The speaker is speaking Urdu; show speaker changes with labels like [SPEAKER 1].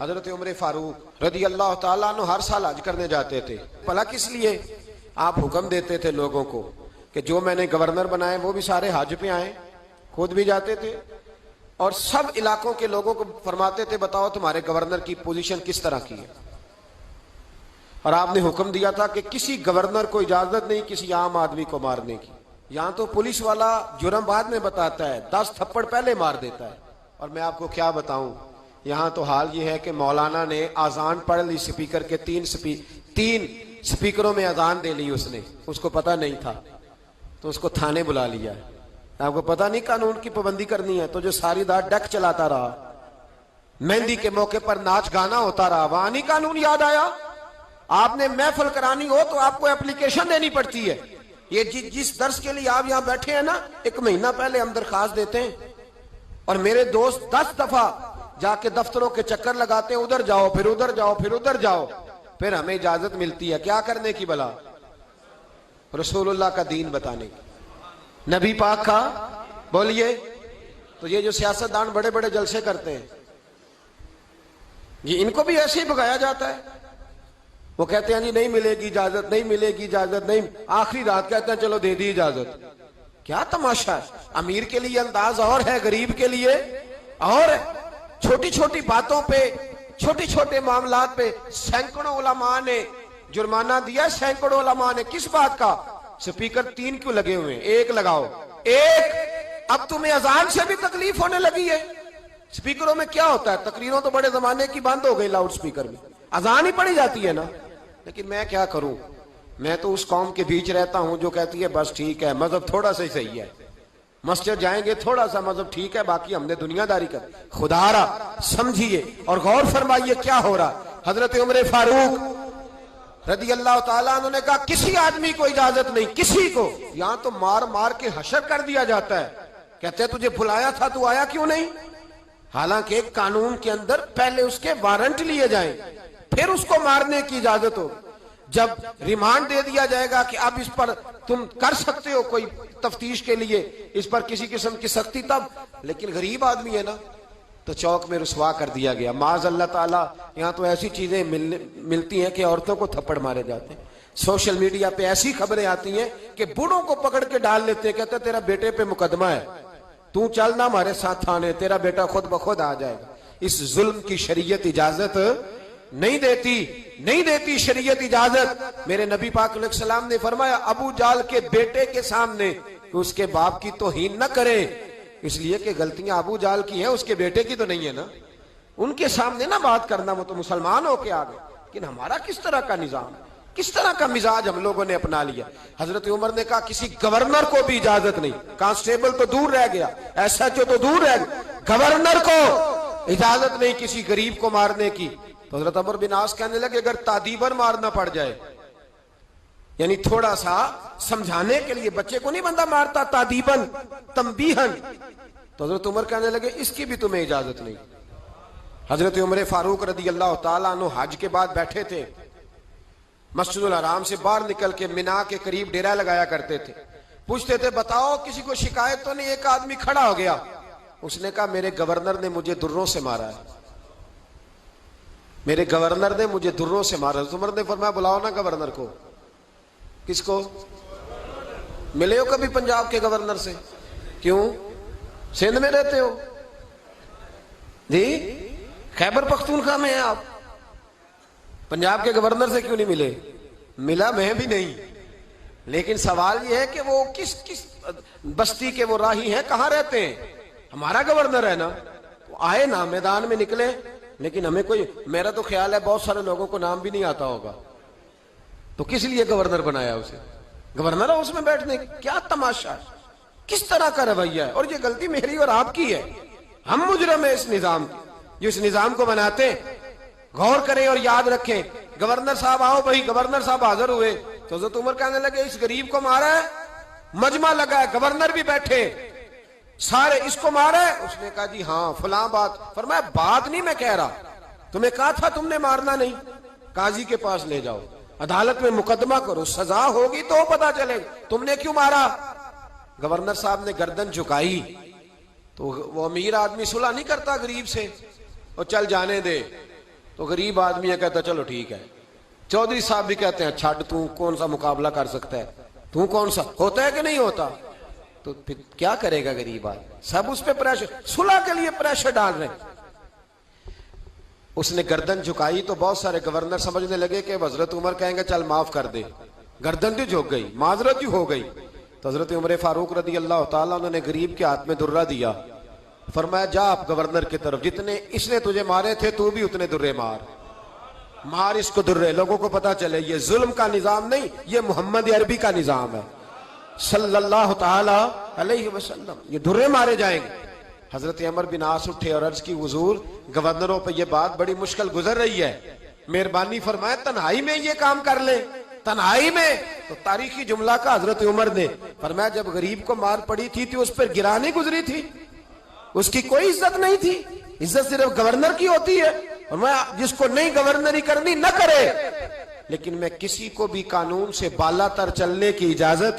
[SPEAKER 1] حضرت عمر فاروق رضی اللہ تعالیٰ عنہ ہر سال حج کرنے جاتے تھے. بھلا کس لیے؟ آپ حکم دیتے تھے لوگوں کو کہ جو میں نے گورنر بنائے وہ بھی سارے حج پہ آئیں. خود بھی جاتے تھے اور سب علاقوں کے لوگوں کو فرماتے تھے بتاؤ تمہارے گورنر کی پوزیشن کس طرح کی ہے. اور آپ نے حکم دیا تھا کہ کسی گورنر کو اجازت نہیں کسی عام آدمی کو مارنے کی. یہاں تو پولیس والا جرم بعد میں بتاتا ہے، 10 تھپڑ پہلے مار دیتا ہے. اور میں آپ کو کیا بتاؤں، یہاں تو حال یہ ہے کہ مولانا نے اذان پڑھ لی سپیکر کے، تین سپیکروں میں اذان دے لی. اس کو پتہ نہیں تھا تو اس کو تھانے بلا لیا. آپ کو پتہ نہیں قانون کی پابندی کرنی ہے تو جو ساری رات ڈیک چلاتا رہا، مہندی کے موقع پر ناچ گانا ہوتا رہا، وہاں نہیں قانون یاد آیا. آپ نے محفل کرانی ہو تو آپ کو اپلیکیشن دینی پڑتی ہے. یہ جس درس کے لیے آپ یہاں بیٹھے ہیں نا، 1 مہینہ پہلے ہم درخواست دیتے ہیں اور میرے دوست 10 دفعہ جا کے دفتروں کے چکر لگاتے ہیں، ادھر جاؤ پھر ادھر جاؤ پھر ادھر جاؤ، پھر ہمیں اجازت ملتی ہے کیا کرنے کی؟ بلا رسول اللہ کا دین بتانے کی، نبی پاک کا. بولیے. تو یہ جو سیاستدان بڑے بڑے جلسے کرتے ہیں، یہ ان کو بھی ایسے ہی بھگایا جاتا ہے. وہ کہتے ہیں جی نہیں ملے گی اجازت، نہیں ملے گی اجازت، نہیں، آخری رات کہتے ہیں چلو دے دی اجازت. کیا تماشا ہے؟ امیر کے لیے انداز اور ہے، غریب کے لیے اور ہے. چھوٹی چھوٹی باتوں پہ، چھوٹی چھوٹے معاملات پہ سینکڑوں علماء نے جرمانہ دیا. سینکڑوں علماء نے کس بات کا؟ سپیکر 3 کیوں لگے ہوئے ہیں؟ 1 لگاؤ. اب تمہیں اذان سے بھی تکلیف ہونے لگی ہے. سپیکروں میں کیا ہوتا ہے؟ تقریروں تو بڑے زمانے کی بند ہو گئی، لاؤڈ سپیکر میں اذان ہی پڑی جاتی ہے نا. لیکن میں کیا کروں، میں تو اس قوم کے بیچ رہتا ہوں جو کہتی ہے بس ٹھیک ہے مذہب تھوڑا سا ہی صحیح ہے، مسجد جائیں گے تھوڑا سا مذہب ٹھیک ہے، باقی ہم نے دنیا داری کر. خدا را سمجھیے اور غور فرمائیے کیا ہو رہا. حضرت عمر فاروق رضی اللہ تعالیٰ عنہ نے کہا کسی آدمی کو اجازت نہیں، کسی کو. یہاں تو مار مار کے حشر کر دیا جاتا ہے. کہتے ہیں تجھے بلایا تھا تو آیا کیوں نہیں؟ حالانکہ قانون کے اندر پہلے اس کے وارنٹ لیے جائیں پھر اس کو مارنے کی اجازت ہو. جب ریمانڈ دے دیا جائے گا کہ اب اس پر تم کر سکتے ہو کوئی تفتیش کے لیے، اس پر کسی قسم کی سختی، تب. لیکن غریب آدمی ہے نا تو چوک میں رسوا کر دیا گیا. معاذ اللہ تعالیٰ یہاں تو ایسی چیزیں ملتی ہیں کہ عورتوں کو تھپڑ مارے جاتے ہیں. سوشل میڈیا پہ ایسی خبریں آتی ہیں کہ بوڑھوں کو پکڑ کے ڈال لیتے ہیں، کہتے ہیں تیرا بیٹے پہ مقدمہ ہے، تو چلنا ہمارے ساتھ تھانے، تیرا بیٹا خود بخود آ جائے گا. اس ظلم کی شریعت اجازت نہیں دیتی شریعت اجازت. میرے نبی پاک علیہ السلام نے فرمایا ابو جال کے بیٹے کے سامنے کہ اس کے باپ کی توہین نہ کرے، اس لیے کہ غلطیاں ابو جال کی ہیں، اس کے بیٹے کی تو نہیں ہے نا. ان کے سامنے نہ بات کرنا، وہ تو مسلمان ہو کے آ گئے. لیکن ہمارا کس طرح کا نظام، کس طرح کا مزاج ہم لوگوں نے اپنا لیا. حضرت عمر نے کہا کسی گورنر کو بھی اجازت نہیں. کانسٹیبل تو دور رہ گیا، ایس ایچ او تو دور رہ گیا، گورنر کو اجازت نہیں کسی غریب کو مارنے کی. تو حضرت عمر بن عاص کہنے لگے اگر تادیباً مارنا پڑ جائے، یعنی تھوڑا سا سمجھانے کے لیے، بچے کو نہیں بندہ مارتا، تادیباً تنبیہاً، تو حضرت عمر کہنے لگے اس کی بھی تمہیں اجازت نہیں. حضرت عمر فاروق رضی اللہ تعالیٰ عنہ حج کے بعد بیٹھے تھے، مسجد الحرام سے باہر نکل کے مینا کے قریب ڈیرا لگایا کرتے تھے. پوچھتے تھے بتاؤ کسی کو شکایت تو نہیں؟ ایک آدمی کھڑا ہو گیا، اس نے کہا میرے گورنر نے مجھے دروں سے مارا ہے، میرے گورنر نے مجھے دروں سے مارا. عمر نے فرمایا بلاؤ نا گورنر کو. کس کو؟ ملے ہو کبھی پنجاب کے گورنر سے؟ کیوں؟ سندھ میں رہتے ہو جی، خیبر پختونخوا میں ہیں آپ، پنجاب کے گورنر سے کیوں نہیں ملے؟ ملا میں بھی نہیں، لیکن سوال یہ ہے کہ وہ کس بستی کے وہ راہی ہیں، کہاں رہتے ہیں؟ ہمارا گورنر ہے نا. آئے نا میدان میں نکلے. لیکن ہمیں کوئی، میرا تو خیال ہے بہت سارے لوگوں کو نام بھی نہیں آتا ہوگا، تو کس لیے گورنر بنایا اسے؟ گورنر ہاؤس میں بیٹھنے. کیا تماشا ہے، کس طرح کا رویہ ہے. اور یہ غلطی میری اور آپ کی ہے، ہم مجرم ہیں اس نظام کی جو اس نظام کو بناتے. غور کریں اور یاد رکھیں. گورنر صاحب آؤ بھائی، گورنر صاحب حاضر ہوئے تو حضرت عمر کہنے لگے اس غریب کو مارا ہے، مجمع لگا ہے، گورنر بھی بیٹھے، سارے اس کو مارا ہے. اس نے کہا جی ہاں فلاں بات. فرمایا بات نہیں میں کہہ رہا، تمہیں کہا تھا تم نے مارنا نہیں، قاضی کے پاس لے جاؤ، عدالت میں مقدمہ کرو، سزا ہوگی تو پتا چلے گا تم نے کیوں مارا. گورنر صاحب نے گردن جھکائی تو وہ امیر آدمی صلح نہیں کرتا غریب سے، اور چل جانے دے، تو غریب آدمی ہے کہتا چلو ٹھیک ہے. چودھری صاحب بھی کہتے ہیں چھڈ تو کون سا مقابلہ کر سکتا ہے, تو کون سا ہوتا ہے کہ نہیں ہوتا. تو پھر کیا کرے گا غریب آدمی, سب اس پہ پریشر, صلح کے لیے پریشر ڈال رہے ہیں. اس نے گردن جھکائی تو بہت سارے گورنر سمجھنے لگے کہ حضرت عمر کہیں گے چل معاف کر دے, گردن بھی جھک گئی, معذرت ہی ہو گئی. تو حضرت عمر فاروق رضی اللہ تعالیٰ انہوں نے غریب کے ہاتھ میں درہ دیا, فرمایا جا آپ گورنر کی طرف, جتنے اس نے تجھے مارے تھے تو بھی اتنے درے مار اس کو درے, لوگوں کو پتا چلے یہ ظلم کا نظام نہیں, یہ محمد عربی کا نظام ہے صلی اللہ تعالی علیہ وسلم, یہ درے مارے جائیں گے. حضرت عمر بن عاص اٹھے اور عرض کی حضور گورنروں پہ یہ بات بڑی مشکل گزر رہی ہے, مہربانی فرمائے تنہائی میں یہ کام کر لیں, تنہائی میں. تو تاریخی جملہ کا حضرت عمر نے فرمایا جب غریب کو مار پڑی تھی تو اس پر گرانی گزری تھی, اس کی کوئی عزت نہیں تھی, عزت صرف گورنر کی ہوتی ہے. فرمایا جس کو نہیں گورنری کرنی نہ کرے, لیکن میں کسی کو بھی قانون سے بالا تر چلنے کی اجازت